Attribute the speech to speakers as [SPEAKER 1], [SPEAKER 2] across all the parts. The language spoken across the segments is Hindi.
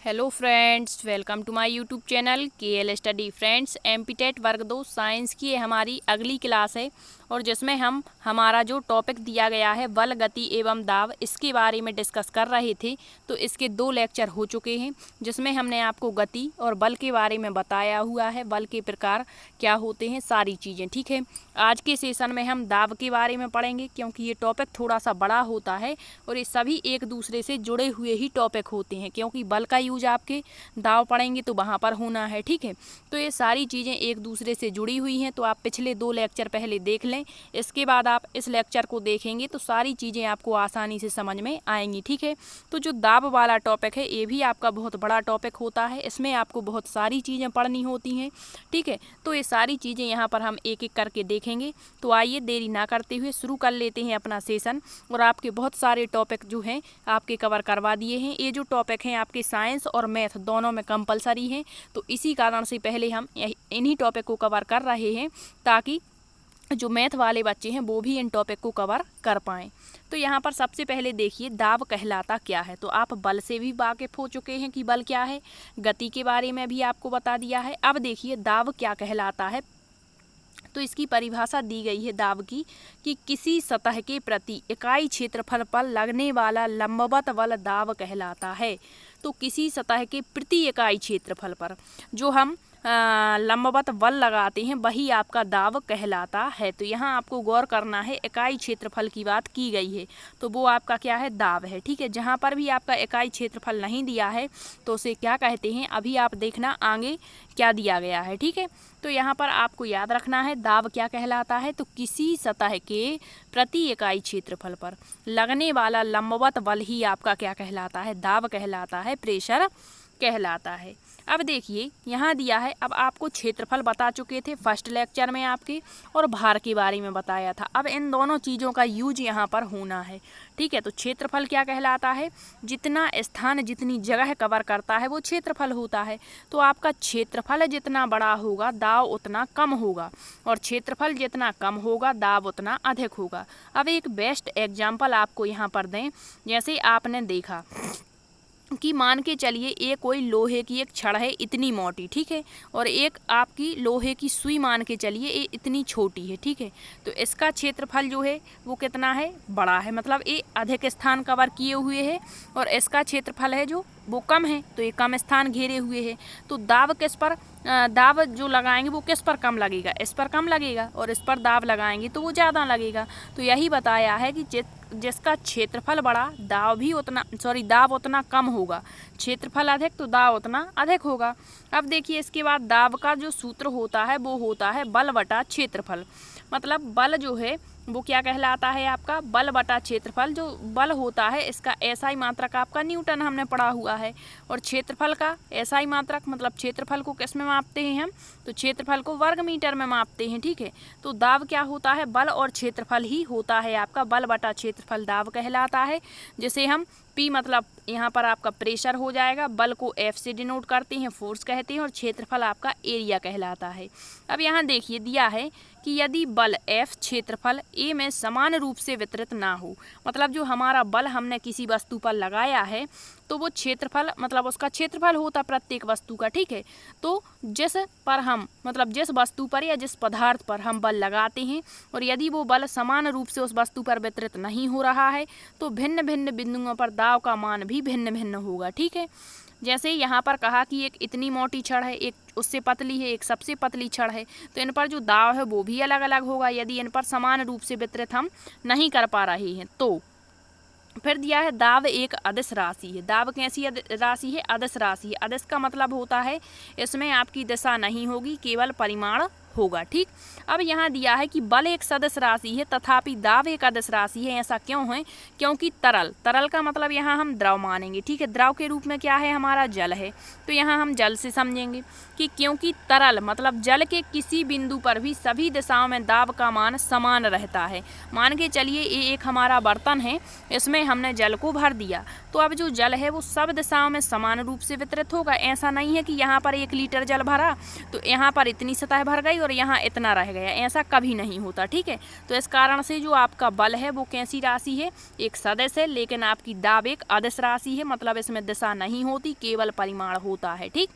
[SPEAKER 1] Hello friends, welcome to my YouTube channel KL study. Friends, MP TET वर्ग 2 साइंस की ये हमारी अगली क्लास है और जिसमें हम हमारा जो टॉपिक दिया गया है बल, गति एवं दाब, इसके बारे में डिस्कस कर रहे थे। तो इसके 2 लेक्चर हो चुके हैं जिसमें हमने आपको गति और बल के बारे में बताया हुआ है, बल के प्रकार क्या होते हैं, सारी चीज़ें। ठीक है, आज के सेशन में हम दाब के बारे में पढ़ेंगे क्योंकि ये टॉपिक थोड़ा सा बड़ा होता है और ये सभी एक दूसरे से जुड़े हुए ही टॉपिक होते हैं, क्योंकि बल का यूज आपके दाव पढ़ेंगे तो वहाँ पर होना है। ठीक है, तो ये सारी चीज़ें एक दूसरे से जुड़ी हुई हैं। तो आप पिछले 2 लेक्चर पहले देख लें, इसके बाद आप इस लेक्चर को देखेंगे तो सारी चीज़ें आपको आसानी से समझ में आएंगी। ठीक है, तो जो दाब वाला टॉपिक है ये भी आपका बहुत बड़ा टॉपिक होता है, इसमें आपको बहुत सारी चीज़ें पढ़नी होती हैं। ठीक है, तो ये सारी चीज़ें यहाँ पर हम एक एक करके देखेंगे। तो आइए देरी ना करते हुए शुरू कर लेते हैं अपना सेशन। और आपके बहुत सारे टॉपिक जो हैं आपके कवर करवा दिए हैं। ये जो टॉपिक हैं आपके साइंस और मैथ दोनों में कंपलसरी हैं, तो इसी कारण से पहले हम इन्हीं टॉपिक को कवर कर रहे हैं ताकि जो मैथ वाले बच्चे हैं वो भी इन टॉपिक को कवर कर पाएँ। तो यहाँ पर सबसे पहले देखिए दाब कहलाता क्या है। तो आप बल से भी वाकिफ हो चुके हैं कि बल क्या है, गति के बारे में भी आपको बता दिया है। अब देखिए दाब क्या कहलाता है। तो इसकी परिभाषा दी गई है दाब की कि किसी सतह के प्रति इकाई क्षेत्रफल पर लगने वाला लंबवत बल दाब कहलाता है। तो किसी सतह के प्रति इकाई क्षेत्रफल पर जो हम लंबवत बल लगाते हैं वही आपका दाब कहलाता है। तो यहाँ आपको गौर करना है, इकाई क्षेत्रफल की बात की गई है तो वो आपका क्या है, दाब है। ठीक है, जहाँ पर भी आपका इकाई क्षेत्रफल नहीं दिया है तो उसे क्या कहते हैं, अभी आप देखना आगे क्या दिया गया है। ठीक है, तो यहाँ पर आपको याद रखना है दाब क्या कहलाता है। तो किसी सतह के प्रति इकाई क्षेत्रफल पर लगने वाला लंबवत बल ही आपका क्या कहलाता है, दाब कहलाता है, प्रेशर कहलाता है। अब देखिए यहाँ दिया है, अब आपको क्षेत्रफल बता चुके थे फर्स्ट लेक्चर में आपके, और भार के बारे में बताया था। अब इन दोनों चीज़ों का यूज यहाँ पर होना है। ठीक है, तो क्षेत्रफल क्या कहलाता है, जितना स्थान जितनी जगह कवर करता है वो क्षेत्रफल होता है। तो आपका क्षेत्रफल जितना बड़ा होगा दाब उतना कम होगा, और क्षेत्रफल जितना कम होगा दाब उतना अधिक होगा। अब एक बेस्ट एग्जाम्पल आपको यहाँ पर दें, जैसे आपने देखा कि मान के चलिए एक कोई लोहे की एक छड़ है इतनी मोटी, ठीक है, और एक आपकी लोहे की सुई मान के चलिए ये इतनी छोटी है। ठीक है, तो इसका क्षेत्रफल जो है वो कितना है, बड़ा है, मतलब ये अधिक स्थान कवर किए हुए है, और इसका क्षेत्रफल है जो वो कम है, तो ये कम स्थान घेरे हुए है। तो दाब किस पर, दाब जो लगाएंगे वो किस पर कम लगेगा, इस पर कम लगेगा, और इस पर दाब लगाएंगे तो वो ज़्यादा लगेगा। तो यही बताया है कि जिसका क्षेत्रफल बड़ा दाब उतना कम होगा, क्षेत्रफल अधिक तो दाब उतना अधिक होगा। अब देखिए इसके बाद दाब का जो सूत्र होता है वो होता है बल बटा क्षेत्रफल। मतलब बल जो है वो क्या कहलाता है, आपका बल बटा क्षेत्रफल। जो बल होता है इसका एसआई मात्रक आपका न्यूटन हमने पढ़ा हुआ है, और क्षेत्रफल का एसआई मात्रक मतलब क्षेत्रफल को किस में मापते हैं हम, तो क्षेत्रफल को वर्ग मीटर में मापते हैं। ठीक है, तो दाब क्या होता है, बल और क्षेत्रफल ही होता है आपका, बल बटा क्षेत्रफल दाब कहलाता है, जिसे हम P मतलब यहाँ पर आपका प्रेशर हो जाएगा, बल को F से डिनोट करते हैं, फोर्स कहते हैं, और क्षेत्रफल आपका एरिया कहलाता है। अब यहाँ देखिए दिया है कि यदि बल F क्षेत्रफल A में समान रूप से वितरित ना हो, मतलब जो हमारा बल हमने किसी वस्तु पर लगाया है तो वो क्षेत्रफल मतलब उसका क्षेत्रफल होता प्रत्येक वस्तु का। ठीक है, तो जिस पर हम मतलब जिस वस्तु पर या जिस पदार्थ पर हम बल लगाते हैं और यदि वो बल समान रूप से उस वस्तु पर वितरित नहीं हो रहा है तो भिन्न भिन्न बिंदुओं पर दाब का मान भी भिन्न भिन्न होगा। ठीक है, जैसे यहाँ पर कहा कि एक इतनी मोटी छड़ है, एक उससे पतली है, एक सबसे पतली छड़ है, तो इन पर जो दाब है वो भी अलग अलग होगा यदि इन पर समान रूप से वितरित हम नहीं कर पा रहे हैं। तो फिर दिया है दाब एक अदिश राशि है। दाब कैसी राशि है, अदिश राशि है। अदिश का मतलब होता है इसमें आपकी दिशा नहीं होगी, केवल परिमाण होगा। ठीक, अब यहाँ दिया है कि बल एक सदिश राशि है तथापि दाब एक अदिश राशि है। ऐसा क्यों है, क्योंकि तरल का मतलब यहाँ हम द्रव मानेंगे। ठीक है, द्रव के रूप में क्या है हमारा, जल है, तो यहाँ हम जल से समझेंगे कि क्योंकि तरल मतलब जल के किसी बिंदु पर भी सभी दिशाओं में दाब का मान समान रहता है। मान के चलिए ये एक हमारा बर्तन है, इसमें हमने जल को भर दिया, तो अब जो जल है वो सब दिशाओं में समान रूप से वितरित होगा। ऐसा नहीं है कि यहाँ पर 1 लीटर जल भरा तो यहाँ पर इतनी सतह भर गई और यहाँ इतना रह गया, ऐसा कभी नहीं होता। ठीक है, तो इस कारण से जो आपका बल है वो कैसी राशि है, एक सदिश है, लेकिन आपकी दाब एक अदिश राशि है, मतलब इसमें दिशा नहीं होती, केवल परिमाण होता है। ठीक,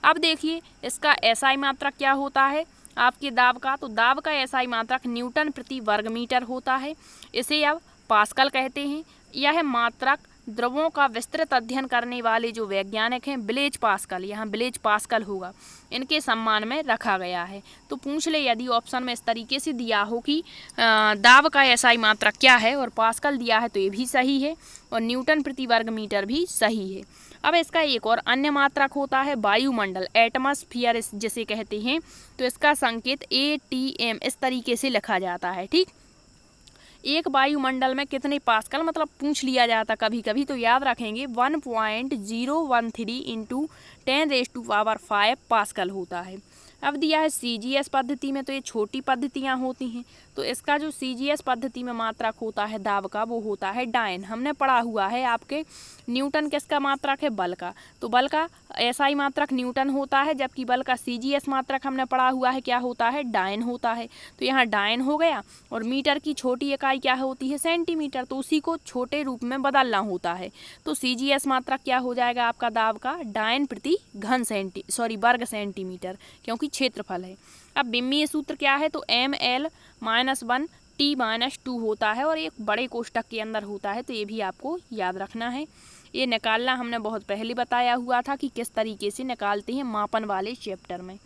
[SPEAKER 1] अब देखिए इसका एसआई मात्रक क्या होता है आपके दाब का, तो दाब का एसआई मात्रक न्यूटन प्रति वर्ग मीटर होता है। इसे अब पास्कल कहते हैं। यह मात्रक द्रवों का विस्तृत अध्ययन करने वाले जो वैज्ञानिक हैं ब्लेज पास्कल, यहाँ ब्लेज पास्कल होगा, इनके सम्मान में रखा गया है। तो पूछ ले यदि ऑप्शन में इस तरीके से दिया हो कि दाब का एसआई मात्रक क्या है और पास्कल दिया है तो ये भी सही है और न्यूटन प्रति वर्ग मीटर भी सही है। अब इसका एक और अन्य मात्रक होता है वायुमंडल, एटमॉस्फेयर जिसे कहते हैं, तो इसका संकेत ATM इस तरीके से लिखा जाता है। ठीक, एक वायुमंडल में कितने पास्कल मतलब पूछ लिया जाता कभी कभी, तो याद रखेंगे 1.013 इंटू 10⁵ पास्कल होता है। अब दिया है CGS पद्धति में, तो ये छोटी पद्धतियाँ होती हैं, तो इसका जो CGS पद्धति में मात्रक होता है दाब का वो होता है डायन। हमने पढ़ा हुआ है आपके न्यूटन किसका मात्रक है, बल का, तो बल का एसआई मात्रक न्यूटन होता है, जबकि बल का CGS मात्रक हमने पढ़ा हुआ है क्या होता है, डायन होता है। तो यहाँ डायन हो गया और मीटर की छोटी इकाई क्या होती है, सेंटीमीटर, तो उसी को छोटे रूप में बदलना होता है। तो CGS मात्रक क्या हो जाएगा आपका दाब का, डायन प्रति वर्ग सेंटीमीटर, क्योंकि क्षेत्रफल है। अब बिम्मीय सूत्र क्या है, तो ML-1 T-2 होता है और एक बड़े कोष्टक के अंदर होता है, तो ये भी आपको याद रखना है। ये निकालना हमने बहुत पहले बताया हुआ था कि किस तरीके से निकालते हैं मापन वाले चैप्टर में।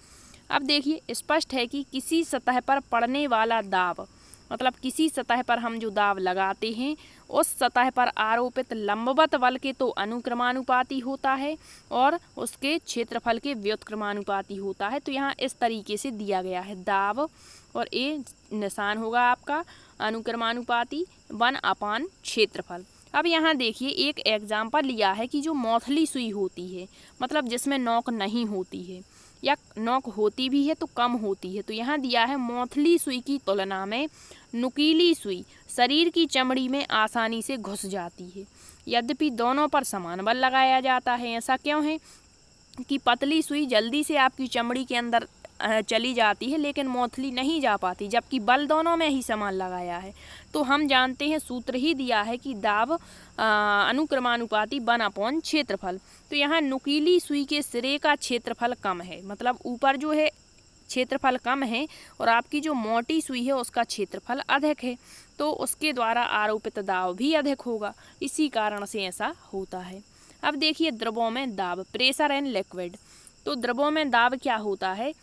[SPEAKER 1] अब देखिए स्पष्ट है कि किसी सतह पर पड़ने वाला दाब, मतलब किसी सतह पर हम जो दाब लगाते हैं उस सतह पर आरोपित लंबवत बल के तो अनुक्रमानुपाती होता है और उसके क्षेत्रफल के व्युत्क्रमानुपाती होता है। तो यहाँ इस तरीके से दिया गया है दाब और ये निशान होगा आपका अनुक्रमानुपाती 1/, क्षेत्रफल। अब यहाँ देखिए एक एग्जाम्पल लिया है कि जो मौथली सुई होती है, मतलब जिसमें नोक नहीं होती है या नोक होती भी है तो कम होती है, तो यहाँ दिया है मौथली सुई की तुलना में नुकीली सुई शरीर की चमड़ी में आसानी से घुस जाती है, यद्यपि दोनों पर समान बल लगाया जाता है। ऐसा क्यों है कि पतली सुई जल्दी से आपकी चमड़ी के अंदर चली जाती है लेकिन मौथली नहीं जा पाती, जबकि बल दोनों में ही समान लगाया है। तो हम जानते हैं सूत्र ही दिया है कि दाब अनुक्रमानुपाती 1/, क्षेत्रफल। तो यहाँ नुकीली सुई के सिरे का क्षेत्रफल कम है, मतलब ऊपर जो है क्षेत्रफल कम है और आपकी जो मोटी सुई है उसका क्षेत्रफल अधिक है, तो उसके द्वारा आरोपित दाब भी अधिक होगा, इसी कारण से ऐसा होता है। अब देखिए द्रवों में दाब, प्रेशर एंड लिक्विड। तो द्रवों में दाब क्या होता है,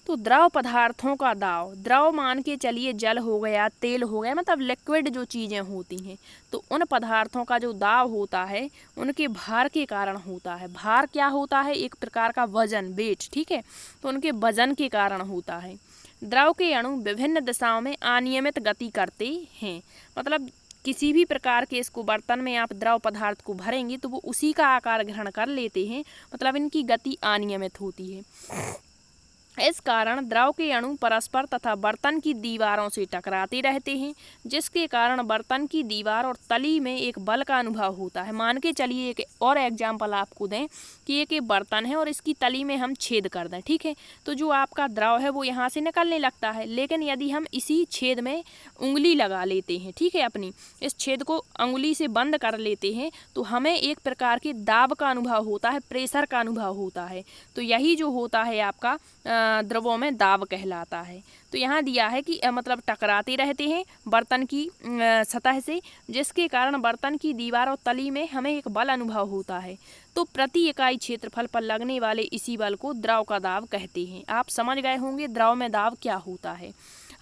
[SPEAKER 1] तो द्रव पदार्थों का दाब, द्रव मान के चलिए जल हो गया, तेल हो गया, मतलब लिक्विड जो चीज़ें होती हैं, तो उन पदार्थों का जो दाब होता है उनके भार के कारण होता है। भार क्या होता है, एक प्रकार का वजन, वेट, ठीक है, तो उनके वजन के कारण होता है। द्रव के अणु विभिन्न दिशाओं में अनियमित गति करते हैं, मतलब किसी भी प्रकार के इसको बर्तन में आप द्रव पदार्थ को भरेंगे तो वो उसी का आकार ग्रहण कर लेते हैं, मतलब इनकी गति अनियमित होती है। इस कारण द्रव के अणु परस्पर तथा बर्तन की दीवारों से टकराते रहते हैं, जिसके कारण बर्तन की दीवार और तली में एक बल का अनुभव होता है। मान के चलिए एक और एग्जाम्पल आपको दें कि एक बर्तन है और इसकी तली में हम छेद कर दें, ठीक है, तो जो आपका द्रव है वो यहाँ से निकलने लगता है, लेकिन यदि हम इसी छेद में उंगली लगा लेते हैं, ठीक है, अपनी इस छेद को उंगली से बंद कर लेते हैं, तो हमें एक प्रकार के दाब का अनुभव होता है, प्रेशर का अनुभव होता है। तो यही जो होता है आपका द्रवों में दाब कहलाता है। तो यहाँ दिया है कि मतलब टकराते रहते हैं बर्तन की सतह से, जिसके कारण बर्तन की दीवार और तली में हमें एक बल अनुभव होता है। तो प्रति इकाई क्षेत्रफल पर लगने वाले इसी बल को द्रव का दाब कहते हैं। आप समझ गए होंगे द्रव में दाब क्या होता है।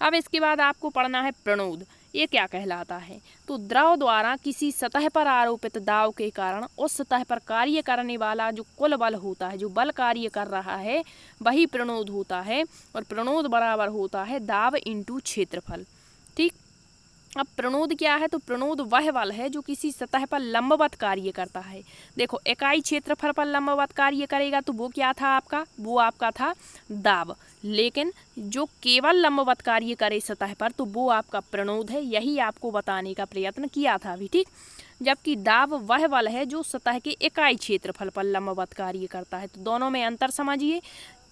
[SPEAKER 1] अब इसके बाद आपको पढ़ना है प्रणोद, ये क्या कहलाता है। तो द्रव द्वारा किसी सतह पर आरोपित दाब के कारण उस सतह पर कार्य करने वाला जो कुल बल होता है, जो बल कार्य कर रहा है, वही प्रणोद होता है। और प्रणोद बराबर होता है दाब इंटू क्षेत्रफल। ठीक, अब प्रणोद क्या है, तो प्रणोद वह बल है जो किसी सतह पर लंबवत कार्य करता है। देखो इकाई क्षेत्रफल पर लंबवत कार्य करेगा तो वो क्या था आपका, वो आपका था दाब, लेकिन जो केवल लंबवत कार्य करे सतह पर तो वो आपका प्रणोद है। यही आपको बताने का प्रयत्न किया था अभी, ठीक। जबकि दाब वह बल है जो सतह के इकाई क्षेत्रफल पर लंबवत कार्य करता है। तो दोनों में अंतर समझिए,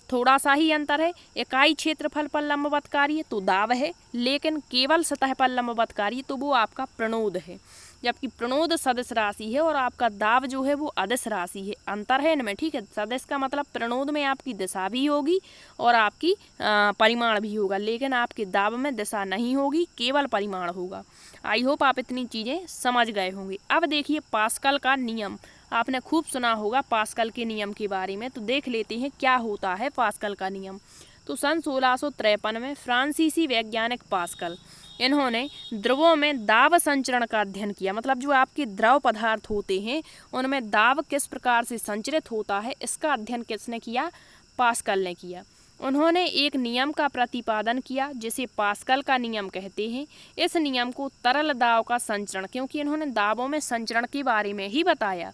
[SPEAKER 1] थोड़ा सा ही अंतर है। इकाई क्षेत्रफल पर लंबवत कार्य तो दाब है, लेकिन केवल सतह पर लंबवत कार्य तो वो आपका प्रणोद है। जबकि प्रणोद सदिश राशि है और आपका दाब जो है वो अदिश राशि है। अंतर है इनमें, ठीक है। सदिश का मतलब प्रणोद में आपकी दिशा भी होगी और आपकी परिमाण भी होगा, लेकिन आपके दाब में दिशा नहीं होगी, केवल परिमाण होगा। आई होप आप इतनी चीज़ें समझ गए होंगे। अब देखिए पास्कल का नियम, आपने खूब सुना होगा पास्कल के नियम के बारे में, तो देख लेते हैं क्या होता है पास्कल का नियम। तो सन 1653 में फ्रांसीसी वैज्ञानिक पास्कल, इन्होंने द्रवों में दाब संचरण का अध्ययन किया। मतलब जो आपके द्रव पदार्थ होते हैं उनमें दाब किस प्रकार से संचरित होता है, इसका अध्ययन किसने किया? पास्कल ने किया। उन्होंने एक नियम का प्रतिपादन किया जिसे पास्कल का नियम कहते हैं। इस नियम को तरल दाब का संचरण, क्योंकि इन्होंने दाबों में संचरण के बारे में ही बताया,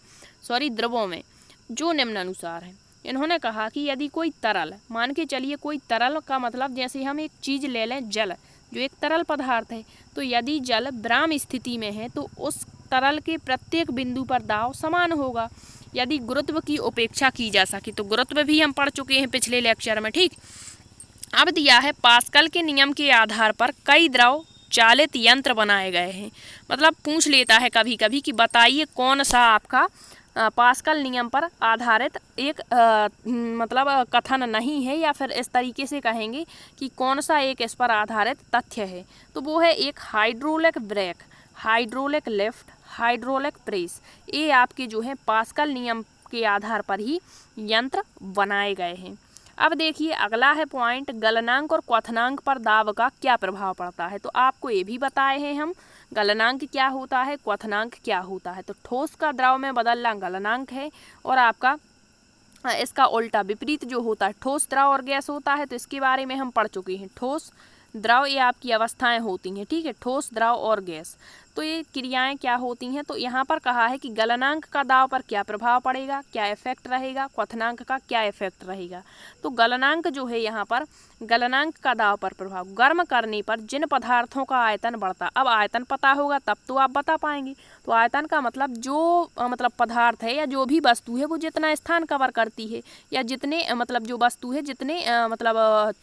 [SPEAKER 1] द्रवों में, जो निम्नानुसार है। इन्होंने कहा कि यदि कोई तरल, मान के चलिए कोई तरल का मतलब जैसे हम एक चीज़ ले लें, जल जो एक तरल पदार्थ है, तो यदि जल विराम स्थिति में है तो उस तरल के प्रत्येक बिंदु पर दाब समान होगा। यदि गुरुत्व की उपेक्षा की जा सके, तो गुरुत्व भी हम पढ़ चुके हैं पिछले लेक्चर में, ठीक। अब दिया है पास्कल के नियम के आधार पर कई द्रव चालित यंत्र बनाए गए हैं। मतलब पूछ लेता है कभी कभी कि बताइए कौन सा आपका पास्कल नियम पर आधारित एक मतलब कथन नहीं है, या फिर इस तरीके से कहेंगे कि कौन सा एक इस पर आधारित तथ्य है, तो वो है एक hydraulic brake, hydraulic lift, hydraulic press. ये आपके जो है पास्कल नियम के आधार पर ही यंत्र बनाए गए हैं। अब देखिए अगला है पॉइंट, गलनांक और क्वथनांक पर दाब का क्या प्रभाव पड़ता है। तो आपको ये भी बताए हैं हम, गलनांक क्या होता है, क्वथनांक क्या होता है। तो ठोस का द्रव में बदलना गलनांक है, और आपका इसका उल्टा विपरीत जो होता है ठोस, द्रव और गैस होता है। तो इसके बारे में हम पढ़ चुके हैं, ठोस, द्रव, ये आपकी अवस्थाएं होती हैं, ठीक है, ठोस, द्रव और गैस। तो ये क्रियाएं क्या होती हैं। तो यहाँ पर कहा है कि गलनांक का दाब पर क्या प्रभाव पड़ेगा, क्या इफेक्ट रहेगा, क्वथनांक का क्या इफेक्ट रहेगा। तो गलनांक जो है यहाँ पर, गलनांक का दाब पर प्रभाव, गर्म करने पर जिन पदार्थों का आयतन बढ़ता, अब आयतन पता होगा तब तो आप बता पाएंगे। तो आयतन का मतलब जो मतलब पदार्थ है या जो भी वस्तु है वो जितना स्थान कवर करती है, या जितने मतलब जो वस्तु है जितने मतलब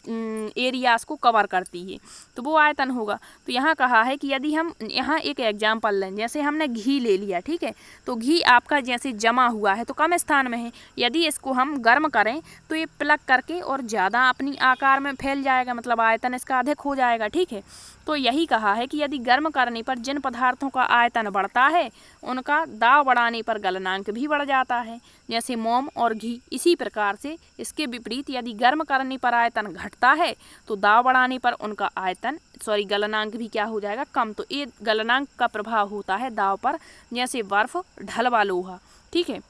[SPEAKER 1] एरियाज को कवर करती है, तो वो आयतन होगा। तो यहाँ कहा है कि यदि हम यहाँ एक एग्जाम्पल लें, जैसे हमने घी ले लिया, ठीक है, तो घी आपका जैसे जमा हुआ है तो कम स्थान में है, यदि इसको हम गर्म करें तो ये प्लग करके और ज़्यादा अपनी आकार में फैल जाएगा, मतलब आयतन इसका अधिक हो जाएगा, ठीक है। तो यही कहा है कि यदि गर्म करने पर जिन पदार्थों का आयतन बढ़ता है उनका दाब बढ़ाने पर गलनांक भी बढ़ जाता है, जैसे मोम और घी। इसी प्रकार से इसके विपरीत यदि गर्म करने पर आयतन घटता है तो दाब बढ़ाने पर उनका आयतन गलनांक भी क्या हो जाएगा, कम। तो ये गलनांक का प्रभाव होता है दाब पर, जैसे बर्फ, ढलवा लोहा, ठीक है।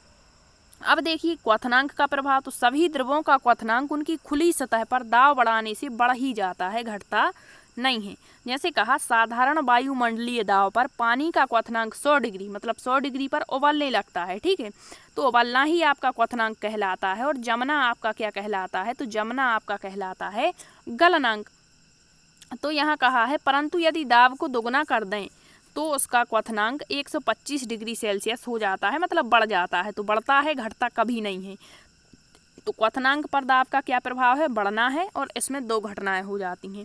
[SPEAKER 1] अब देखिए क्वथनांक का प्रभाव, तो सभी द्रवों का क्वथनांक उनकी खुली सतह पर दाब बढ़ाने से बढ़ ही जाता है, घटता नहीं है। जैसे कहा साधारण वायुमंडलीय दाब पर पानी का क्वथनांक 100 डिग्री, मतलब 100 डिग्री पर उबलने लगता है, ठीक है। तो उबलना ही आपका क्वथनांक कहलाता है, और जमना आपका क्या कहलाता है, तो जमना आपका कहलाता है गलनांक। तो यहाँ कहा है परंतु यदि दाब को दोगुना कर दें तो उसका क्वथनांक 125 डिग्री सेल्सियस हो जाता है, मतलब बढ़ जाता है। तो बढ़ता है, घटता कभी नहीं है। तो क्वथनांक पर दाब का क्या प्रभाव है, बढ़ना है, और इसमें दो घटनाएं हो जाती हैं।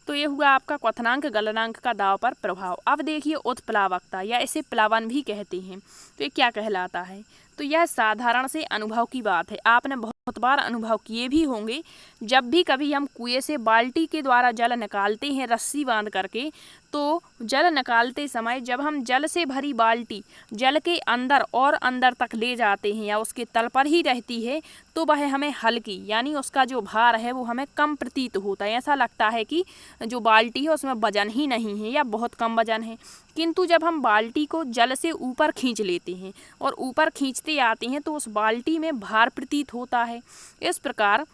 [SPEAKER 1] तो ये हुआ आपका क्वथनांक, गलनांक का दाब पर प्रभाव। अब देखिए उत्प्लावकता, या इसे प्लावन भी कहते हैं, तो ये क्या कहलाता है। तो यह साधारण से अनुभव की बात है, आपने बहुत बार अनुभव किए भी होंगे। जब भी कभी हम कुएं से बाल्टी के द्वारा जल निकालते हैं रस्सी बांध करके, तो जल निकालते समय जब हम जल से भरी बाल्टी जल के अंदर और अंदर तक ले जाते हैं या उसके तल पर ही रहती है, तो वह हमें हल्की, यानी उसका जो भार है वो हमें कम प्रतीत होता है। ऐसा लगता है कि जो बाल्टी है उसमें वजन ही नहीं है या बहुत कम वजन है। किंतु जब हम बाल्टी को जल से ऊपर खींच लेते हैं और ऊपर खींचते आते हैं तो उस बाल्टी में भार प्रतीत होता है। इस प्रकार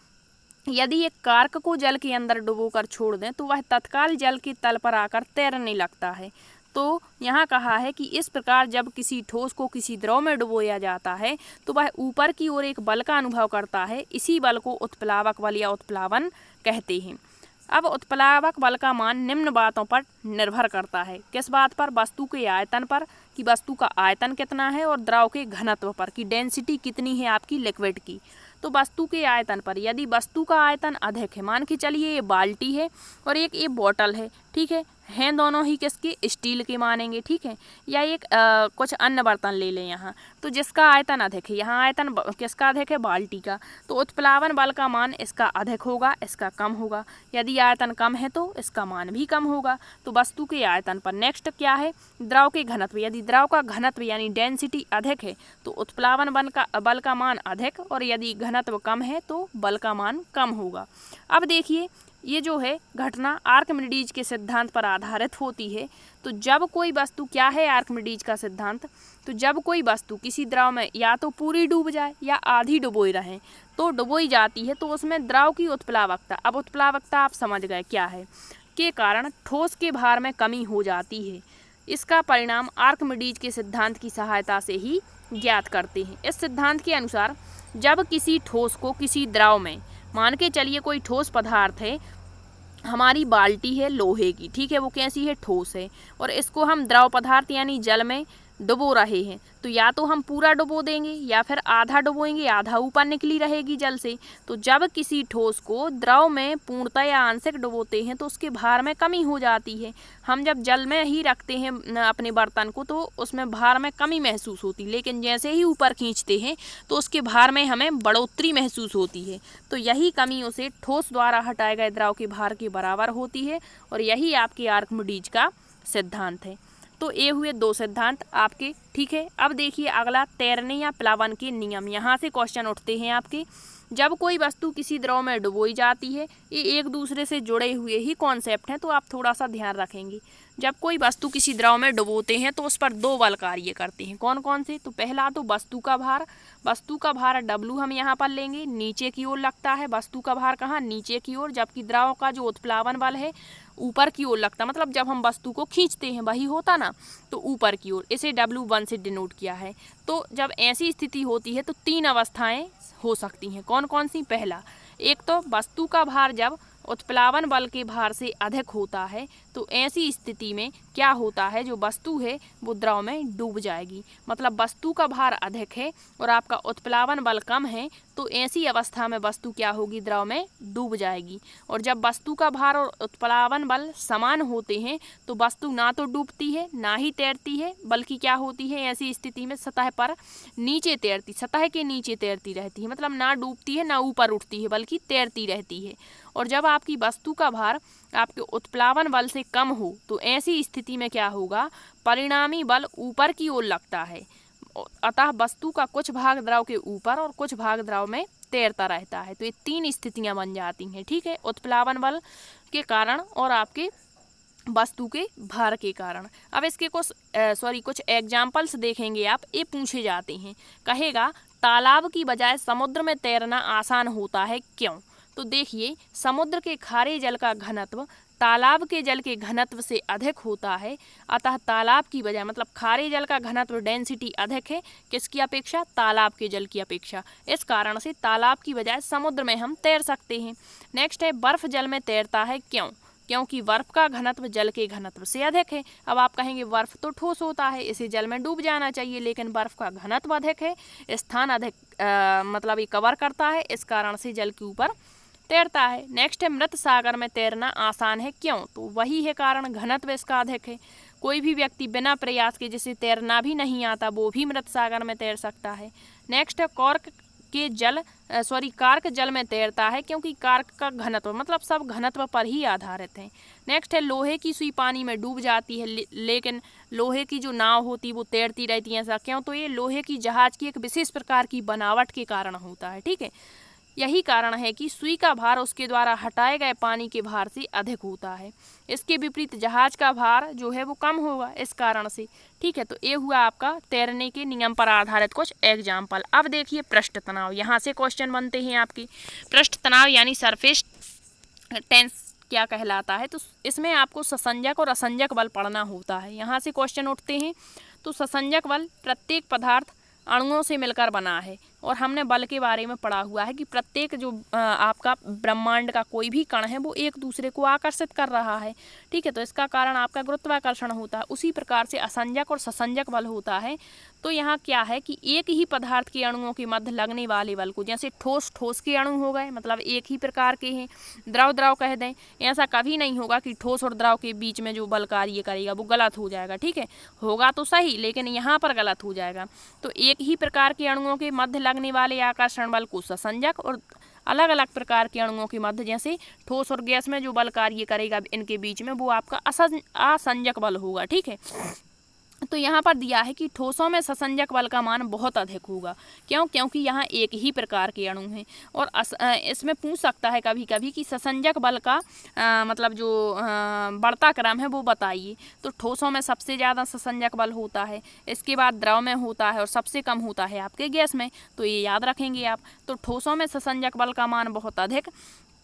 [SPEAKER 1] यदि एक कार्क को जल के अंदर डुबोकर छोड़ दें तो वह तत्काल जल के तल पर आकर तैरने लगता है। तो यहाँ कहा है कि इस प्रकार जब किसी ठोस को किसी द्रव में डुबोया जाता है तो वह ऊपर की ओर एक बल का अनुभव करता है। इसी बल को उत्प्लावक बल या उत्प्लावन कहते हैं। अब उत्प्लावक बल का मान निम्न बातों पर निर्भर करता है। किस बात पर, वस्तु के आयतन पर, कि वस्तु का आयतन कितना है, और द्रव के घनत्व पर, कि डेंसिटी कितनी है आपकी लिक्विड की। तो वस्तु के आयतन पर यदि वस्तु का आयतन अधिक है, मान के चलिए ये बाल्टी है और एक ये बोतल है, ठीक है, हैं दोनों ही किसके, स्टील के मानेंगे, ठीक है, या एक कुछ अन्य बर्तन ले लें यहाँ, तो जिसका आयतन अधिक है, यहाँ आयतन किसका अधिक है, बाल्टी का, तो उत्प्लावन बल का मान इसका अधिक होगा, इसका कम होगा। यदि आयतन कम है तो इसका मान भी कम होगा। तो वस्तु के आयतन पर नेक्स्ट क्या है, द्रव के घनत्व, यदि द्रव का घनत्व यानी डेंसिटी अधिक है तो उत्प्लावन बल का मान अधिक, और यदि घनत्व कम है तो बल का मान कम होगा। अब देखिए ये जो है घटना आर्किमिडीज के सिद्धांत पर आधारित होती है। तो जब कोई वस्तु, क्या है आर्किमिडीज का सिद्धांत, तो जब कोई वस्तु किसी द्रव में या तो पूरी डूब जाए या आधी डुबोई रहे, तो डुबोई जाती है तो उसमें द्रव की उत्प्लावकता, अब उत्प्लावकता आप समझ गए क्या है, के कारण ठोस के भार में कमी हो जाती है। इसका परिणाम आर्किमिडीज के सिद्धांत की सहायता से ही ज्ञात करते हैं। इस सिद्धांत के अनुसार जब किसी ठोस को किसी द्रव में, मान के चलिए कोई ठोस पदार्थ है, हमारी बाल्टी है लोहे की, ठीक है, वो कैसी है, ठोस है, और इसको हम द्रव पदार्थ यानी जल में डुबो रहे हैं, तो या तो हम पूरा डुबो देंगे या फिर आधा डुबोएंगे, आधा ऊपर निकली रहेगी जल से। तो जब किसी ठोस को द्रव में पूर्णतः या आंशिक डुबोते हैं तो उसके भार में कमी हो जाती है। हम जब जल में ही रखते हैं अपने बर्तन को तो उसमें भार में कमी महसूस होती है, लेकिन जैसे ही ऊपर खींचते हैं तो उसके भार में हमें बढ़ोतरी महसूस होती है। तो यही कमी उसे ठोस द्वारा हटाए गए द्रव के भार के बराबर होती है, और यही आपके आर्किमिडीज का सिद्धांत है। तो ये हुए दो सिद्धांत आपके, ठीक है। अब देखिए अगला, तैरने या प्लावन के नियम। यहाँ से क्वेश्चन उठते हैं आपके। जब कोई वस्तु किसी द्रव में डुबोई जाती है, ये एक दूसरे से जुड़े हुए ही कॉन्सेप्ट हैं, तो आप थोड़ा सा ध्यान रखेंगे। जब कोई वस्तु किसी द्रव में डुबोते हैं तो उस पर दो बल कार्य करते हैं। कौन कौन से, तो पहला तो वस्तु का भार, वस्तु का भार W हम यहाँ पर लेंगे, नीचे की ओर लगता है। वस्तु का भार कहाँ, नीचे की ओर, जबकि द्रव का जो उत्प्लावन बल है ऊपर की ओर लगता, मतलब जब हम वस्तु को खींचते हैं वही होता ना, तो ऊपर की ओर, इसे W1 से डिनोट किया है। तो जब ऐसी स्थिति होती है तो तीन अवस्थाएं हो सकती हैं। कौन कौन सी, पहला, एक तो वस्तु का भार जब उत्प्लावन बल के भार से अधिक होता है, तो ऐसी स्थिति में क्या होता है, जो वस्तु है वो द्रव में डूब जाएगी। मतलब वस्तु का भार अधिक है और आपका उत्प्लावन बल कम है, तो ऐसी अवस्था में वस्तु क्या होगी, द्रव में डूब जाएगी। और जब वस्तु का भार और उत्प्लावन बल समान होते हैं तो वस्तु ना तो डूबती है ना ही तैरती है, बल्कि क्या होती है ऐसी स्थिति में सतह पर नीचे तैरती, सतह के नीचे तैरती रहती है। मतलब ना डूबती है ना ऊपर उठती है, बल्कि तैरती रहती है। और जब आपकी वस्तु का भार आपके उत्प्लावन बल से कम हो तो ऐसी स्थिति में क्या होगा, परिणामी बल ऊपर की ओर लगता है, अतः वस्तु का कुछ भाग द्रव के ऊपर और कुछ भाग द्रव में तैरता रहता है। तो ये तीन स्थितियां बन जाती हैं, ठीक है, उत्प्लावन बल के कारण और आपके वस्तु के भार के कारण। अब इसके कुछ एग्जाम्पल्स देखेंगे आप, ये पूछे जाते हैं। कहेगा तालाब की बजाय समुद्र में तैरना आसान होता है, क्यों? तो देखिए, समुद्र के खारे जल का घनत्व तालाब के जल के घनत्व से अधिक होता है, अतः तालाब की बजाय, मतलब खारे जल का घनत्व डेंसिटी अधिक है किसकी अपेक्षा, तालाब के जल की अपेक्षा। इस कारण से तालाब की बजाय समुद्र में हम तैर सकते हैं। नेक्स्ट है, बर्फ जल में तैरता है, क्यों? क्योंकि बर्फ का घनत्व जल के घनत्व से अधिक है। अब आप कहेंगे बर्फ तो ठोस होता है, इसे जल में डूब जाना चाहिए, लेकिन बर्फ का घनत्व अधिक है, स्थान अधिक मतलब ये कवर करता है, इस कारण से जल के ऊपर तैरता है। नेक्स्ट है, मृत सागर में तैरना आसान है, क्यों? तो वही है कारण, घनत्व इसका अधिक है। कोई भी व्यक्ति बिना प्रयास के, जिसे तैरना भी नहीं आता, वो भी मृत सागर में तैर सकता है। नेक्स्ट है, कार्क जल में तैरता है, क्योंकि कार्क का घनत्व, मतलब सब घनत्व पर ही आधारित है। नेक्स्ट है, लोहे की सुई पानी में डूब जाती है, लेकिन लोहे की जो नाव होती है वो तैरती रहती है, ऐसा क्यों? तो ये लोहे की जहाज की एक विशेष प्रकार की बनावट के कारण होता है, ठीक है। यही कारण है कि सुई का भार उसके द्वारा हटाए गए पानी के भार से अधिक होता है। इसके विपरीत जहाज का भार जो है वो कम होगा इस कारण से, ठीक है। तो ये हुआ आपका तैरने के नियम पर आधारित कुछ एग्जाम्पल। अब देखिए पृष्ठ तनाव, यहाँ से क्वेश्चन बनते हैं आपके। पृष्ठ तनाव यानी सरफेस टेंस क्या कहलाता है, तो इसमें आपको ससंजक और असंजक बल पढ़ना होता है। यहाँ से क्वेश्चन उठते हैं। तो ससंजक बल प्रत्येक पदार्थ अणुओं से मिलकर बना है, और हमने बल के बारे में पढ़ा हुआ है कि प्रत्येक जो आपका ब्रह्मांड का कोई भी कण है वो एक दूसरे को आकर्षित कर रहा है, ठीक है। तो इसका कारण आपका गुरुत्वाकर्षण होता है। उसी प्रकार से असंजक और ससंजक बल होता है। तो यहाँ क्या है कि एक ही पदार्थ के अणुओं के मध्य लगने वाले बल को, जैसे ठोस ठोस के अणु हो गए, मतलब एक ही प्रकार के हैं, द्रव द्रव कह दें, ऐसा कभी नहीं होगा कि ठोस और द्रव के बीच में जो बल कार्य करेगा वो गलत हो जाएगा, ठीक है। होगा तो सही, लेकिन यहाँ पर गलत हो जाएगा। तो एक ही प्रकार के अणुओं के मध्य लगने वाले आकर्षण बल को ससंजक, और अलग अलग प्रकार के अणुओं के मध्य जैसे ठोस और गैस में जो बल कार्य करेगा इनके बीच में वो आपका असंजक बल होगा, ठीक है। तो यहाँ पर दिया है कि ठोसों में ससंजक बल का मान बहुत अधिक होगा। क्यों? क्योंकि यहाँ एक ही प्रकार के अणु हैं। और इसमें पूछ सकता है कभी कभी कि ससंजक बल का मतलब जो बढ़ता क्रम है वो बताइए। तो ठोसों में सबसे ज़्यादा ससंजक बल होता है, इसके बाद द्रव में होता है और सबसे कम होता है आपके गैस में। तो ये याद रखेंगे आप। तो ठोसों में ससंजक बल का मान बहुत अधिक,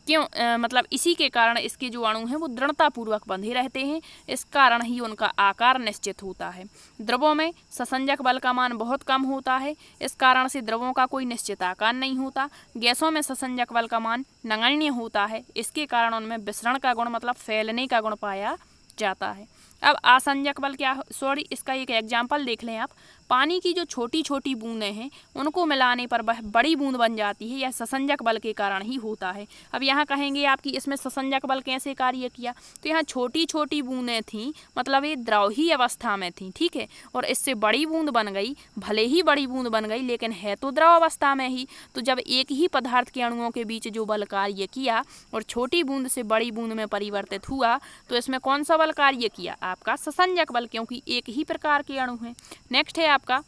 [SPEAKER 1] क्यों? मतलब इसी के कारण इसके जो अणु हैं वो दृढ़तापूर्वक बंधे रहते हैं, इस कारण ही उनका आकार निश्चित होता है। द्रवों में ससंजक बल का मान बहुत कम होता है, इस कारण से द्रवों का कोई निश्चित आकार नहीं होता। गैसों में ससंजक बल का मान नगण्य होता है, इसके कारण उनमें विसरण का गुण मतलब फैलने का गुण पाया जाता है। अब असंजक बल क्या, सॉरी इसका एक एग्जाम्पल देख लें आप। पानी की जो छोटी छोटी बूंदें हैं उनको मिलाने पर वह बड़ी बूंद बन जाती है, यह ससंजक बल के कारण ही होता है। अब यहाँ कहेंगे आप कि इसमें ससंजक बल कैसे कार्य किया, तो यहाँ छोटी छोटी बूंदें थीं, मतलब ये द्रव ही अवस्था में थीं, ठीक है, और इससे बड़ी बूंद बन गई। भले ही बड़ी बूंद बन गई लेकिन है तो द्रव अवस्था में ही। तो जब एक ही पदार्थ के अणुओं के बीच जो बल कार्य किया और छोटी बूंद से बड़ी बूंद में परिवर्तित हुआ, तो इसमें कौन सा बल कार्य किया? आपका ससंजक बल, क्योंकि एक ही प्रकार के अणु हैं। नेक्स्ट है आपका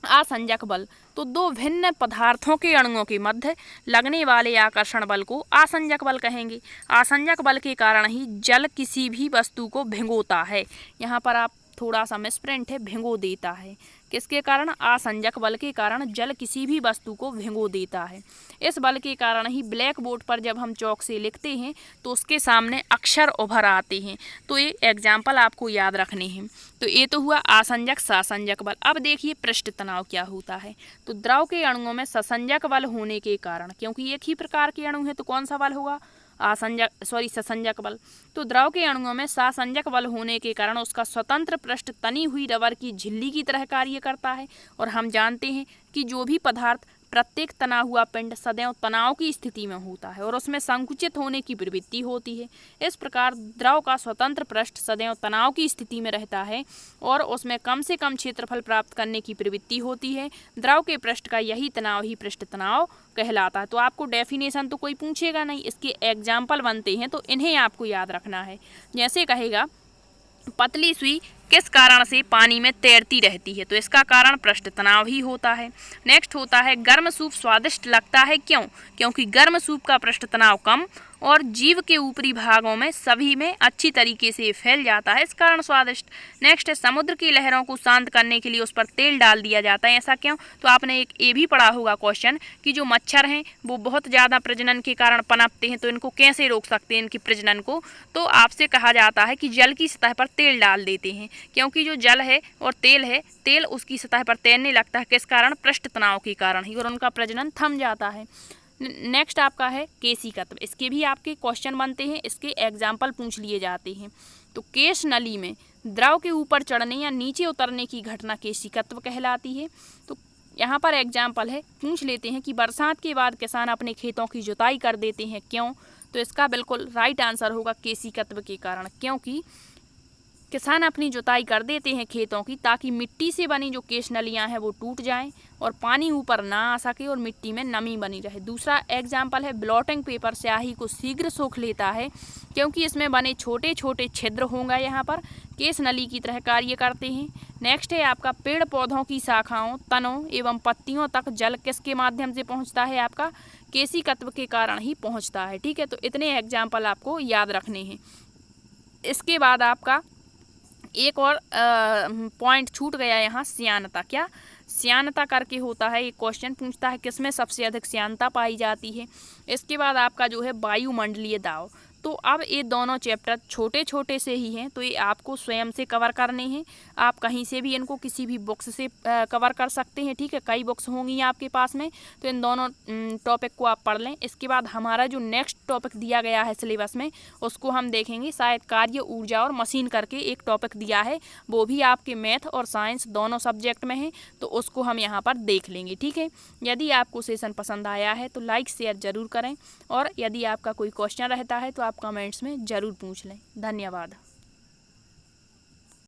[SPEAKER 1] असंजक बल। तो दो भिन्न पदार्थों के अणुओं के मध्य लगने वाले आकर्षण बल को असंजक बल कहेंगे। असंजक बल के कारण ही जल किसी भी वस्तु को भिगोता है। यहाँ पर आप थोड़ा सा मिसप्रिंट है, भिगो देता है। किसके कारण? असंजक बल के कारण जल किसी भी वस्तु को भिगो देता है। इस बल के कारण ही ब्लैक बोर्ड पर जब हम चौक से लिखते हैं तो उसके सामने अक्षर उभर आते हैं। तो ये एग्जाम्पल आपको याद रखने हैं। तो ये तो हुआ असंजक ससंजक बल। अब देखिए पृष्ठ तनाव क्या होता है। तो द्रव के अणुओं में ससंजक बल होने के कारण, क्योंकि एक ही प्रकार के अणु है तो कौन सा बल होगा? ससंजक बल। तो द्रव के अणुओं में ससंजक बल होने के कारण उसका स्वतंत्र पृष्ठ तनी हुई रबर की झिल्ली की तरह कार्य करता है। और हम जानते हैं कि जो भी पदार्थ प्रत्येक तना हुआ पिंड सदैव तनाव की स्थिति में होता है और उसमें संकुचित होने की प्रवृत्ति होती है। इस प्रकार द्रव का स्वतंत्र पृष्ठ सदैव तनाव की स्थिति में रहता है और उसमें कम से कम क्षेत्रफल प्राप्त करने की प्रवृत्ति होती है। द्रव के पृष्ठ का यही तनाव ही पृष्ठ तनाव कहलाता है। तो आपको डेफिनेशन तो कोई पूछेगा नहीं, इसके एग्जाम्पल बनते हैं तो इन्हें आपको याद रखना है। जैसे कहेगा पतली सुई किस कारण से पानी में तैरती रहती है, तो इसका कारण पृष्ठ तनाव ही होता है। नेक्स्ट होता है गर्म सूप स्वादिष्ट लगता है, क्यों? क्योंकि गर्म सूप का पृष्ठ तनाव कम और जीव के ऊपरी भागों में सभी में अच्छी तरीके से फैल जाता है, इस कारण स्वादिष्ट। नेक्स्ट है समुद्र की लहरों को शांत करने के लिए उस पर तेल डाल दिया जाता है, ऐसा क्यों? तो आपने एक ये भी पढ़ा होगा क्वेश्चन कि जो मच्छर हैं वो बहुत ज़्यादा प्रजनन के कारण पनपते हैं, तो इनको कैसे रोक सकते हैं इनकी प्रजनन को? तो आपसे कहा जाता है कि जल की सतह पर तेल डाल देते हैं, क्योंकि जो जल है और तेल है, तेल उसकी सतह पर तैरने लगता है, किस कारण? पृष्ठ तनाव के कारण ही, और उनका प्रजनन थम जाता है। नेक्स्ट आपका है केशिकत्व। इसके भी आपके क्वेश्चन बनते हैं, इसके एग्जाम्पल पूछ लिए जाते हैं। तो केश नली में द्रव के ऊपर चढ़ने या नीचे उतरने की घटना केशिकत्व कहलाती है। तो यहाँ पर एग्जाम्पल है, पूछ लेते हैं कि बरसात के बाद किसान अपने खेतों की जुताई कर देते हैं, क्यों? तो इसका बिल्कुल राइट आंसर होगा केशिकत्व के कारण, क्योंकि किसान अपनी जुताई कर देते हैं खेतों की ताकि मिट्टी से बनी जो केश नलियाँ हैं वो टूट जाएं और पानी ऊपर ना आ सके और मिट्टी में नमी बनी रहे। दूसरा एग्जाम्पल है ब्लॉटिंग पेपर स्याही को शीघ्र सोख लेता है, क्योंकि इसमें बने छोटे छोटे छिद्र होंगे, यहाँ पर केश नली की तरह कार्य करते हैं। नेक्स्ट है आपका पेड़ पौधों की शाखाओं, तनों एवं पत्तियों तक जल किसके माध्यम से पहुँचता है? आपका केशिकत्व के कारण ही पहुँचता है, ठीक है। तो इतने एग्जाम्पल आपको याद रखने हैं। इसके बाद आपका एक और पॉइंट छूट गया यहाँ, श्यानता। क्या श्यानता करके होता है, एक क्वेश्चन पूछता है किसमें सबसे अधिक श्यानता पाई जाती है। इसके बाद आपका जो है वायुमंडलीय दाब। तो तो अब ये दोनों चैप्टर छोटे छोटे से ही हैं, तो ये आपको स्वयं से कवर करने हैं। आप कहीं से भी इनको किसी भी बुक्स से कवर कर सकते हैं, ठीक है। कई बुक्स होंगी आपके पास में, तो इन दोनों टॉपिक को आप पढ़ लें। इसके बाद हमारा जो नेक्स्ट टॉपिक दिया गया है सिलेबस में, उसको हम देखेंगे। शायद कार्य, ऊर्जा और मशीन करके एक टॉपिक दिया है, वो भी आपके मैथ और साइंस दोनों सब्जेक्ट में है, तो उसको हम यहाँ पर देख लेंगे, ठीक है। यदि आपको सेशन पसंद आया है तो लाइक शेयर ज़रूर करें, और यदि आपका कोई क्वेश्चन रहता है तो आप कमेंट्स में ज़रूर पूछ लें। धन्यवाद।